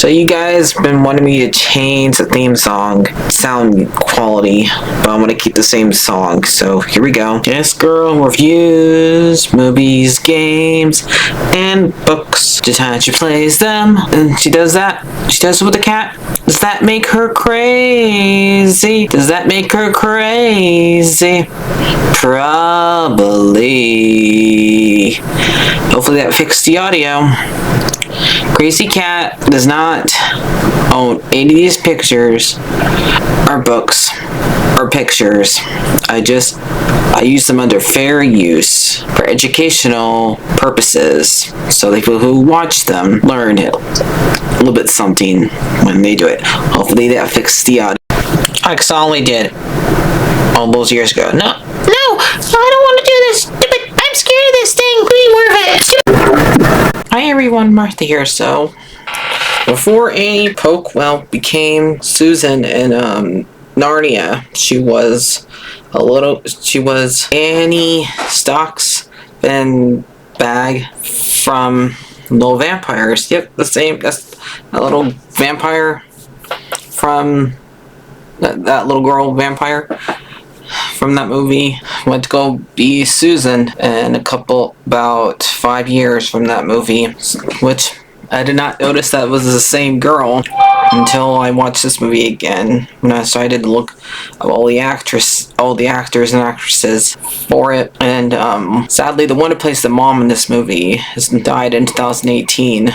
So you guys been wanting me to change the theme song sound quality, but I'm gonna keep the same song. So here we go. This girl reviews movies, games, and books. Just how she plays them, and she does that. She does it with the cat. Does that make her crazy? Does that make her crazy? Probably. Hopefully that fixed the audio. Crazy Cat does not own any of these pictures or books or pictures. I use them under fair use for educational purposes, so the people who watch them learn a little bit something when they do it. Hopefully that fixed the audio. I accidentally did all those years ago. No, I don't want to do this. I'm scared of this thing. Please work it. Hi everyone, Martha here. So, before Annie Pokewell became Susan in Narnia, she was Annie Stocks and Bag from Little Vampires. Yep, that's a little vampire from that little girl vampire from that movie went to go be Susan in about 5 years from that movie, which I did not notice that was the same girl until I watched this movie again, when I decided to look at all the actors and actresses for it. And sadly, the one who plays the mom in this movie has died in 2018.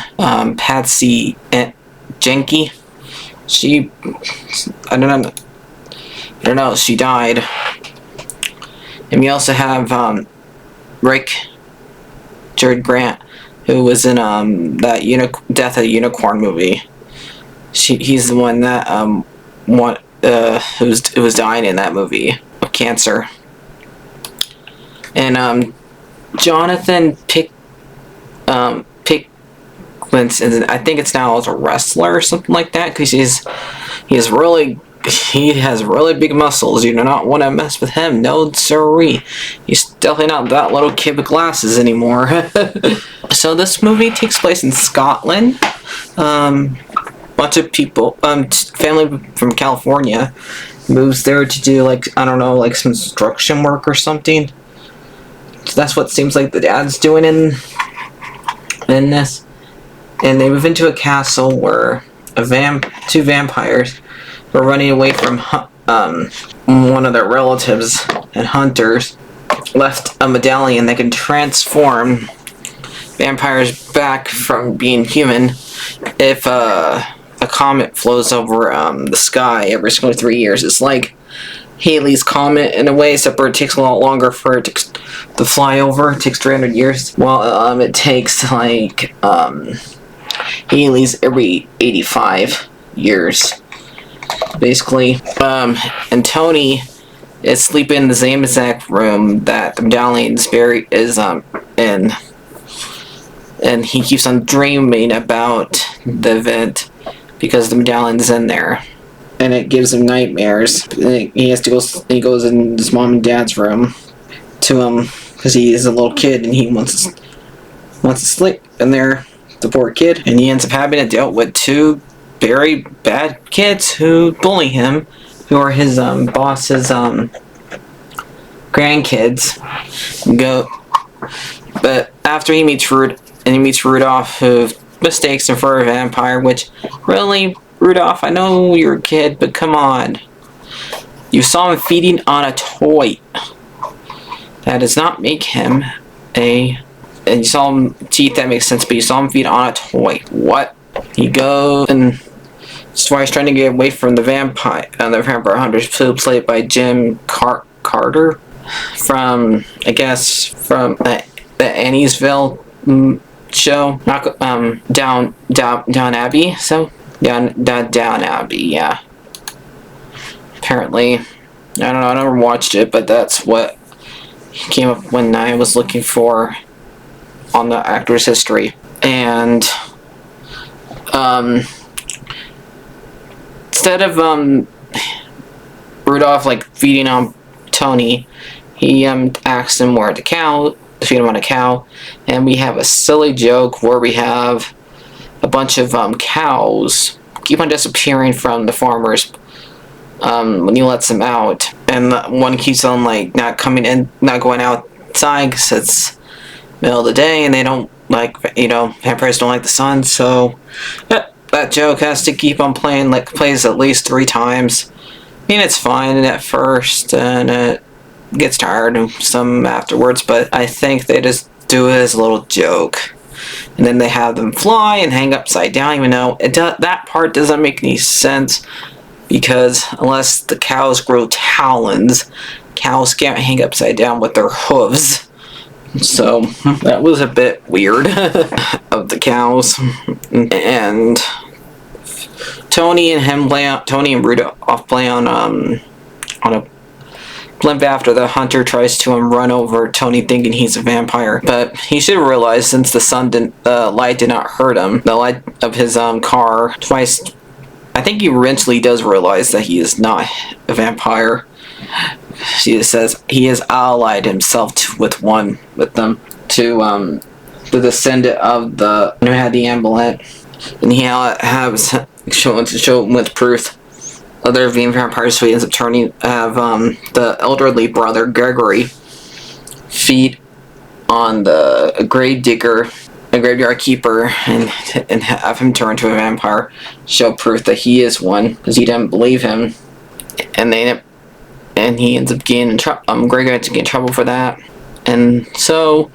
Patsy Jenke. I don't know. She died. And we also have Richard Grant, who was in that Death of a Unicorn movie. He's the one that who was dying in that movie of cancer. And Jonathan Pickens, I think it's now as a wrestler or something like that, because he has really big muscles. You do not want to mess with him. No siree. He's definitely not that little kid with glasses anymore. So this movie takes place in Scotland. Bunch of people, family from California moves there to do some construction work or something. So that's what seems like the dad's doing in this. And they move into a castle where two vampires were running away from one of their relatives and hunters left a medallion that can transform vampires back from being human if a comet flows over the sky every single 3 years. It's like Halley's Comet in a way, except for it takes a lot longer for it to fly over. It takes 300 years. Well, it takes Halley's every 85 years. Basically, and Tony is sleeping in the same exact room that the medallion's buried in, and he keeps on dreaming about the event because the medallion's in there, and it gives him nightmares. He has to go. He goes in his mom and dad's room to him because he is a little kid and he wants to sleep in there. The poor kid, and he ends up having to deal with two very bad kids who bully him, who are his boss's grandkids. But after he meets Rudolph, who mistakes him for a vampire, which really, Rudolph, I know you're a kid, but come on. You saw him feeding on a toy. That does not make him and you saw him teeth, that makes sense, but you saw him feed on a toy. What? He goes and that's why he's trying to get away from the vampire hunters, played by Jim Carter from the Anniesville show, Down Abbey. So Down Abbey, yeah. Apparently, I don't know. I never watched it, but that's what came up when I was looking for on the actor's history. And instead of Rudolph feeding on Tony, he asks him where to feed him on a cow, and we have a silly joke where we have a bunch of cows keep on disappearing from the farmers when he lets them out, and one keeps on like not coming in, not going outside because it's middle of the day, and they don't like, vampires don't like the sun, so that joke has to keep on playing, like plays at least 3 times. I mean, it's fine at first, and it gets tired of some afterwards, but I think they just do it as a little joke. And then they have them fly and hang upside down, even though that part doesn't make any sense, because unless the cows grow talons, cows can't hang upside down with their hooves. So that was a bit weird of the cows. And Tony and Rudolph play on a blimp after the hunter tries to run over Tony, thinking he's a vampire. But he should realize, since the light did not hurt him, the light of his car twice. I think he eventually does realize that he is not a vampire. She says he has allied himself with them to the descendant of the who had the amulet, and he has shown with proof other vampires. So he ends up have the elderly brother Gregory feed on the grave digger, a graveyard keeper, and have him turn into a vampire, show proof that he is one, because he didn't believe him, and he ends up getting in trouble. Gregory ends up getting in trouble for that, and so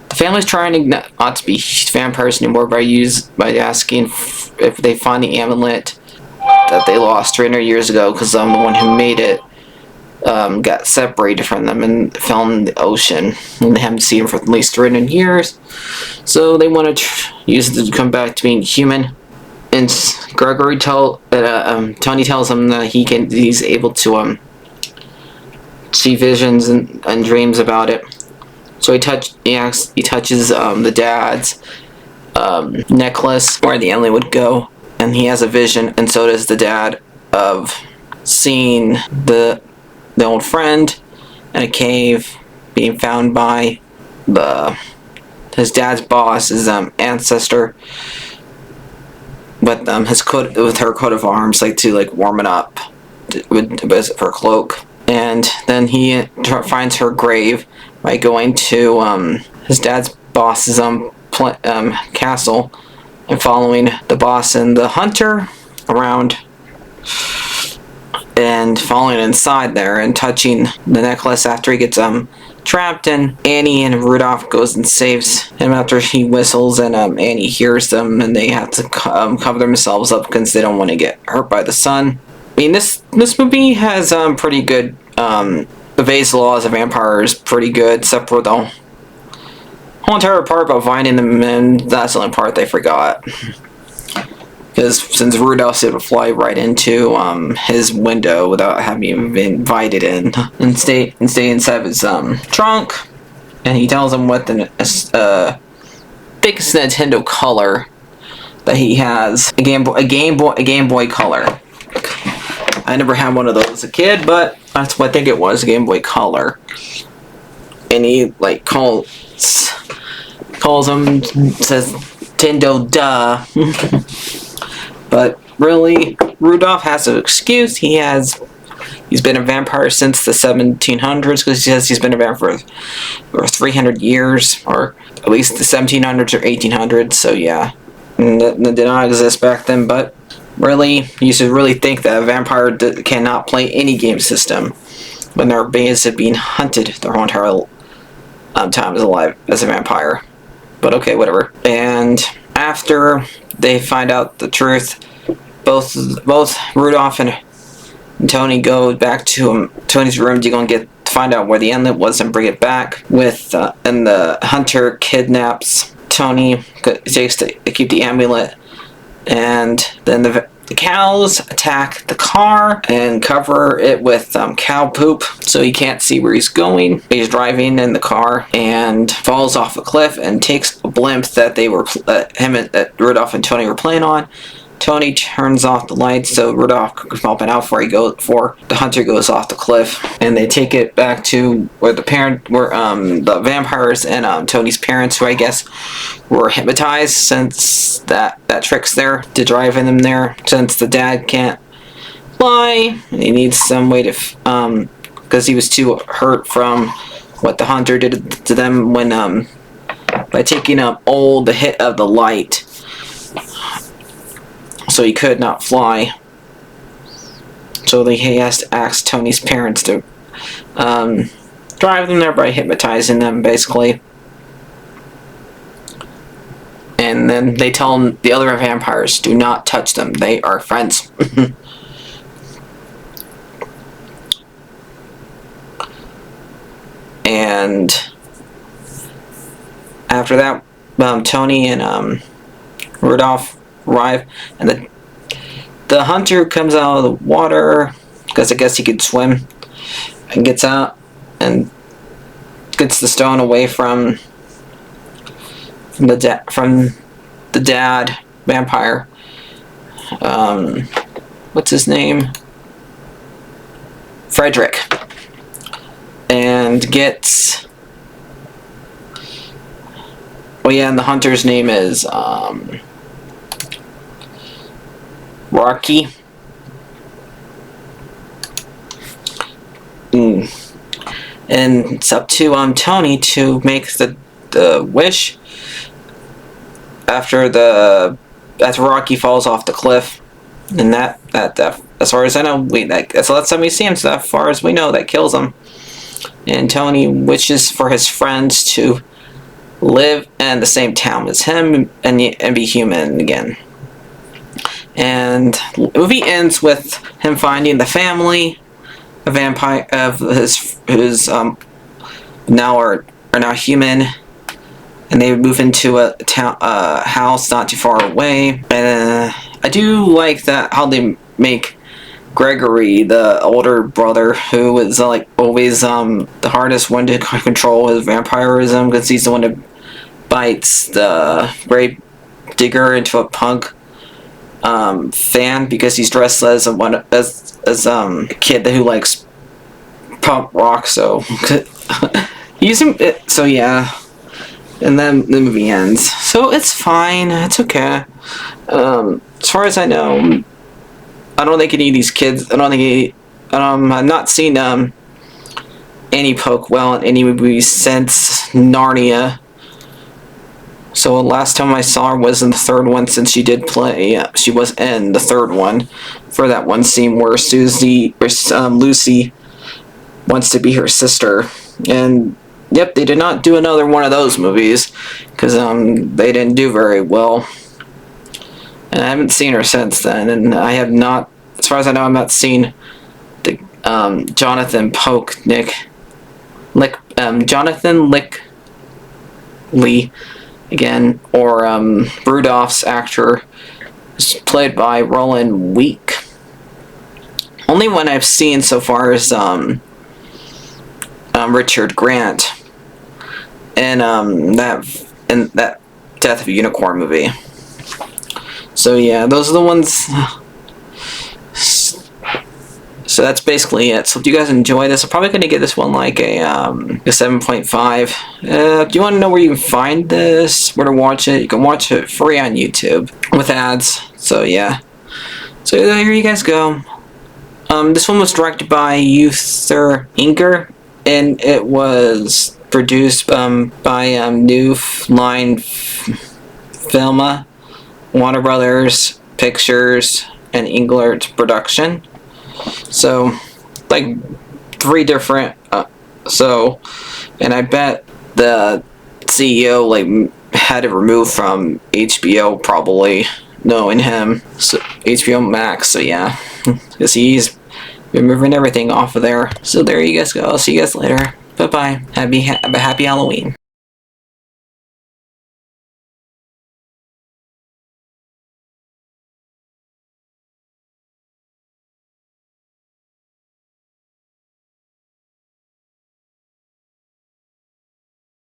the family's trying not to be vampires anymore by asking if they find the amulet that they lost 300 years ago, because the one who made it got separated from them and fell in the ocean, and they haven't seen him for at least 300 years. So they want to use it to come back to being human. And Tony tells him that he's able to see visions and dreams about it. So he touches the dad's necklace where the alien would go, and he has a vision, and so does the dad, of seeing the old friend in a cave being found by his dad's boss, his ancestor, with her coat of arms, to warm it up with her cloak. And then he finds her grave by going to his dad's boss's castle, and following the boss and the hunter around, and falling inside there and touching the necklace after he gets trapped. And Annie and Rudolph goes and saves him after he whistles, and Annie hears them, and they have to cover themselves up because they don't want to get hurt by the sun. I mean, this movie has pretty good evades the laws of vampires pretty good, except for the whole entire part about finding them, and that's the only part they forgot. Because since Rudolph's able to fly right into his window without having been invited in, and stay inside of his trunk, and he tells him what the biggest Nintendo color that he has, a Game Boy Color. I never had one of those as a kid, but that's what I think it was, a Game Boy Color. And he calls him, says Nintendo, duh. But really, Rudolph has an excuse. He's been a vampire since the 1700s, because he says he's been a vampire for 300 years, or at least the 1700s or 1800s. So yeah, and that did not exist back then. But really, you should really think that a vampire cannot play any game system when they're basically being hunted their whole entire time alive as a vampire. But okay, whatever. And after they find out the truth, both Rudolph and Tony go back to Tony's room to go and find out where the amulet was and bring it back. And the hunter kidnaps Tony, takes to keep the amulet, and then the cows attack the car and cover it with cow poop, so he can't see where he's going. He's driving in the car and falls off a cliff and takes a blimp that Rudolph and Tony were playing on, Tony turns off the lights so Rudolph can help it out before the hunter goes off the cliff, and they take it back to where the vampires and Tony's parents, who I guess were hypnotized since that trick's there to drive them there, since the dad can't fly. He needs some way to because he was too hurt from what the hunter did to them when by taking up all the hit of the light, so he could not fly. So he has to ask Tony's parents to drive them there by hypnotizing them, basically. And then they tell the other vampires, do not touch them, they are friends. And after that, Tony and Rudolph arrive, and the hunter comes out of the water because I guess he could swim, and gets out and gets the stone away from the dad vampire. What's his name? Frederick. And gets... Oh yeah, and the hunter's name is Rocky. And it's up to Tony to make the wish after Rocky falls off the cliff. And that as far as I know, that's the last time we see him. So as far as we know, that kills him. And Tony wishes for his friends to live in the same town as him and be human again. And the movie ends with him finding the family, a vampire of who's now are now human, and they move into a house not too far away. And I do like that how they make Gregory, the older brother, who is like always the hardest one to control his vampirism, because he's the one that bites the grave digger into a punk fan because he's dressed as a kid who likes punk rock. So so yeah, and then the movie ends. So it's fine. It's okay. As far as I know, I don't think any of these kids. I've not seen Annie poke well in any movies since Narnia. So the last time I saw her was in the third one, since she did play. She was in the third one for that one scene where Lucy wants to be her sister. And yep, they did not do another one of those movies because they didn't do very well. And I haven't seen her since then. And I have not, as far as I know, I've not seen the Jonathan Lee again, or Rudolph's actor is played by Roland Week. Only one I've seen so far is Richard Grant in that Death of a Unicorn movie. So yeah, those are the ones. So that's basically it. So if you guys enjoy this, I'm probably going to give this one like a 7.5. Do you want to know where you can find this, where to watch it? You can watch it free on YouTube with ads. So yeah. So here you guys go. This one was directed by Uther Inker, and it was produced by New Line Filma, Warner Brothers Pictures, and Englert Production. So, like 3 different. And I bet the CEO had it removed from HBO, probably, knowing him. So HBO Max. So yeah, because he's been moving everything off of there. So there you guys go. I'll see you guys later. Bye bye. Happy Halloween.